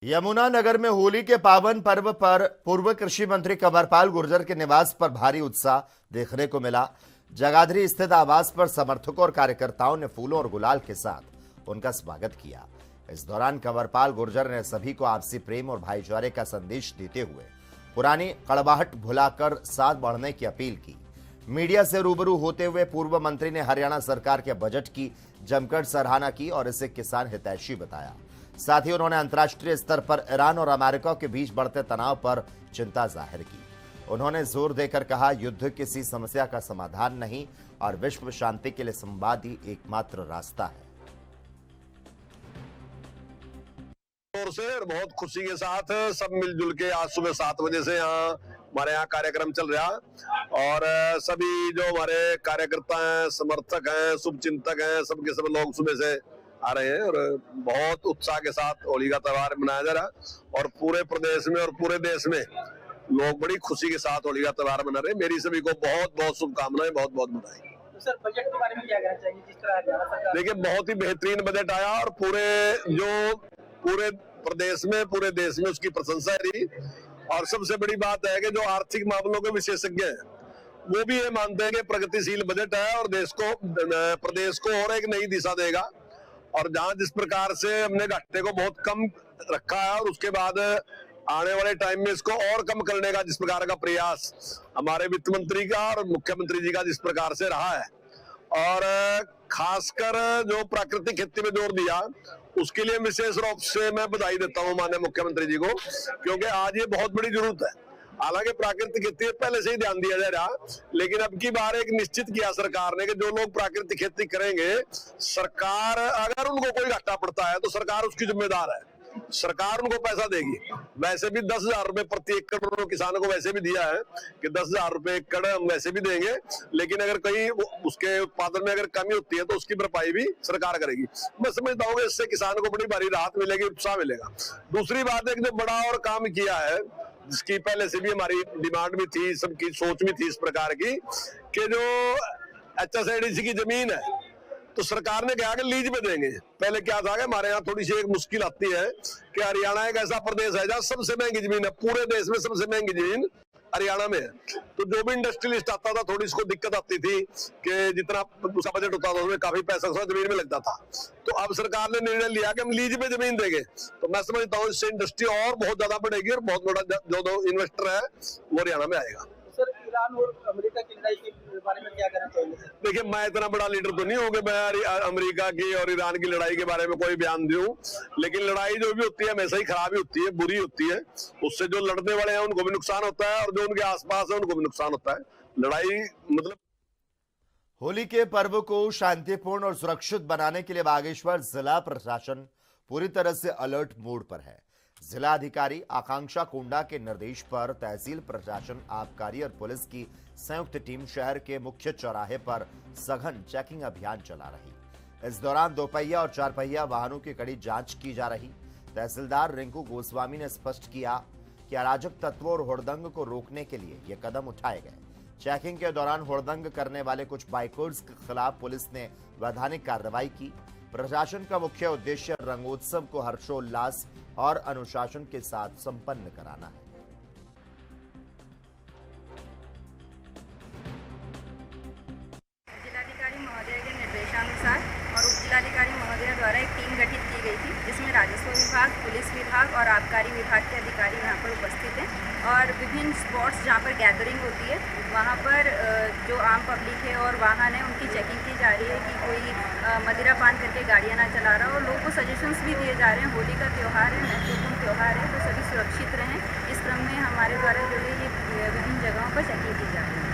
यमुनानगर में होली के पावन पर्व पर पूर्व कृषि मंत्री कंवरपाल गुर्जर के निवास पर भारी उत्साह देखने को मिला। जगाधरी स्थित आवास पर समर्थकों और कार्यकर्ताओं ने फूलों और गुलाल के साथ उनका स्वागत किया। इस दौरान कंवरपाल गुर्जर ने सभी को आपसी प्रेम और भाईचारे का संदेश देते हुए पुरानी कड़वाहट भुलाकर साथ बढ़ने की अपील की। मीडिया से रूबरू होते हुए पूर्व मंत्री ने हरियाणा सरकार के बजट की जमकर सराहना की और इसे किसान हितैषी बताया। साथ ही उन्होंने अंतर्राष्ट्रीय स्तर पर ईरान और अमेरिका के बीच बढ़ते तनाव पर चिंता जाहिर की। उन्होंने जोर देकर कहा, युद्ध किसी समस्या का समाधान नहीं और विश्व शांति के लिए संवाद ही एकमात्र रास्ता है। से बहुत खुशी के साथ सब मिलजुल के आज सुबह 7 बजे से हमारे यहाँ कार्यक्रम चल रहा और सभी जो हमारे कार्यकर्ता हैं, समर्थक हैं, शुभचिंतक हैं, सबके सब लोग सुबह से आ रहे हैं और बहुत उत्साह के साथ होली का त्योहार मनाया जा रहा है और पूरे प्रदेश में और पूरे देश में लोग बड़ी खुशी के साथ होली का त्योहार मना रहे हैं। मेरी सभी को बहुत बहुत शुभकामनाएं, बहुत बहुत बधाई। तो सर, बजट के बारे में क्या कहना चाहिए? जिस तरह देखिए, बहुत ही बेहतरीन बजट आया और पूरे प्रदेश में, पूरे देश में उसकी प्रशंसा रही। और सबसे बड़ी बात है कि जो आर्थिक मामलों के विशेषज्ञ हैं वो भी ये मानते हैं कि प्रगतिशील बजट है और प्रदेश को और एक नई दिशा देगा। और जहां जिस प्रकार से हमने घाटे को बहुत कम रखा है और उसके बाद आने वाले टाइम में इसको और कम करने का जिस प्रकार का प्रयास हमारे वित्त मंत्री का और मुख्यमंत्री जी का जिस प्रकार से रहा है और खासकर जो प्राकृतिक खेती में जोर दिया उसके लिए विशेष रूप से मैं बधाई देता हूं माननीय मुख्यमंत्री जी को, क्योंकि आज ये बहुत बड़ी जरूरत है। हालांकि प्राकृतिक खेती पहले से ही ध्यान दिया जा रहा, लेकिन अब की बार एक निश्चित किया सरकार ने कि जो लोग प्राकृतिक खेती करेंगे, सरकार अगर उनको कोई घाटा पड़ता है तो सरकार उसकी जिम्मेदार है, सरकार उनको पैसा देगी। वैसे भी 10,000 रुपए प्रति एकड़ उन्होंने किसानों को वैसे भी दिया है कि 10,000 रुपए एकड़ हम वैसे भी देंगे, लेकिन अगर कहीं उसके उत्पादन में अगर कमी होती है तो उसकी भरपाई भी सरकार करेगी। मैं समझता हूँ कि इससे किसानों को बड़ी भारी राहत मिलेगी, उत्साह मिलेगा। दूसरी बात है कि जो बड़ा और काम किया है, जिसकी पहले से भी हमारी डिमांड भी थी, सबकी सोच भी थी इस प्रकार की कि जो HSIDC की जमीन है तो सरकार ने कहा कि लीज पे देंगे। पहले क्या था कि हमारे यहाँ थोड़ी सी एक मुश्किल आती है कि हरियाणा एक ऐसा प्रदेश है जहाँ सबसे महंगी जमीन है, पूरे देश में सबसे महंगी जमीन हरियाणा में है। तो जो भी इंडस्ट्रियलिस्ट आता था थोड़ी इसको दिक्कत आती थी कि जितना उसका बजट होता था उसमें काफी पैसा जमीन में लगता था। तो अब सरकार ने निर्णय लिया कि हम लीज पे जमीन देंगे। तो मैं समझता हूँ इससे इंडस्ट्री और बहुत ज्यादा बढ़ेगी और बहुत बड़ा जो इन्वेस्टर है वो हरियाणा में आएगा। सर, ईरान और अमेरिका की लड़ाई के बारे में क्या कहना चाहिए? देखिए, मैं इतना बड़ा लीडर तो नहीं हूँ कि मैं अमेरिका की और ईरान की लड़ाई के बारे में कोई बयान दूं, लेकिन लड़ाई जो भी होती है हमेशा ही खराब ही होती है, बुरी होती है। उससे जो लड़ने वाले हैं उनको भी नुकसान होता है और जो उनके आसपास है उनको भी नुकसान होता है। लड़ाई मतलब होली के पर्व को शांतिपूर्ण और सुरक्षित बनाने के लिए बागेश्वर जिला प्रशासन पूरी तरह से अलर्ट मोड पर है। जिला अधिकारी आकांक्षा कोंडा के निर्देश पर तहसील प्रशासन, आबकारी और पुलिस की संयुक्त टीम शहर के मुख्य चौराहे पर सघन चेकिंग अभियान चला रही। इस दौरान 2 पहिया और 4 पहिया वाहनों की कड़ी जांच की जा रही। तहसीलदार रिंकू गोस्वामी ने स्पष्ट किया कि अराजक तत्वों और हुड़दंग को रोकने के लिए ये कदम उठाए गए। चेकिंग के दौरान हुड़दंग करने वाले कुछ बाइकर्स के खिलाफ पुलिस ने वैधानिक कार्रवाई की। प्रशासन का मुख्य उद्देश्य रंगोत्सव को हर्षोल्लास और अनुशासन के साथ संपन्न कराना है। जिलाधिकारी महोदय के निर्देशानुसार और उप जिलाधिकारी महोदय द्वारा एक टीम गठित की गई थी, जिसमें राजस्व विभाग, पुलिस विभाग और आबकारी विभाग के अधिकारी यहाँ पर उपस्थित हैं और विभिन्न स्पॉट्स जहाँ पर गैदरिंग होती है वहाँ पर जो आम पब्लिक है और वाहन है उनकी चेकिंग की जा रही है कि कोई मदिरा पान करके गाड़ियाँ ना चला रहा हो। और लोगों को सजेशंस भी दिए जा रहे हैं। होली का त्यौहार है, महत्वपूर्ण त्यौहार है, तो सभी सुरक्षित रहें। इस क्रम में हमारे द्वारा जो है ये विभिन्न जगहों पर चेकिंग की जा रही है।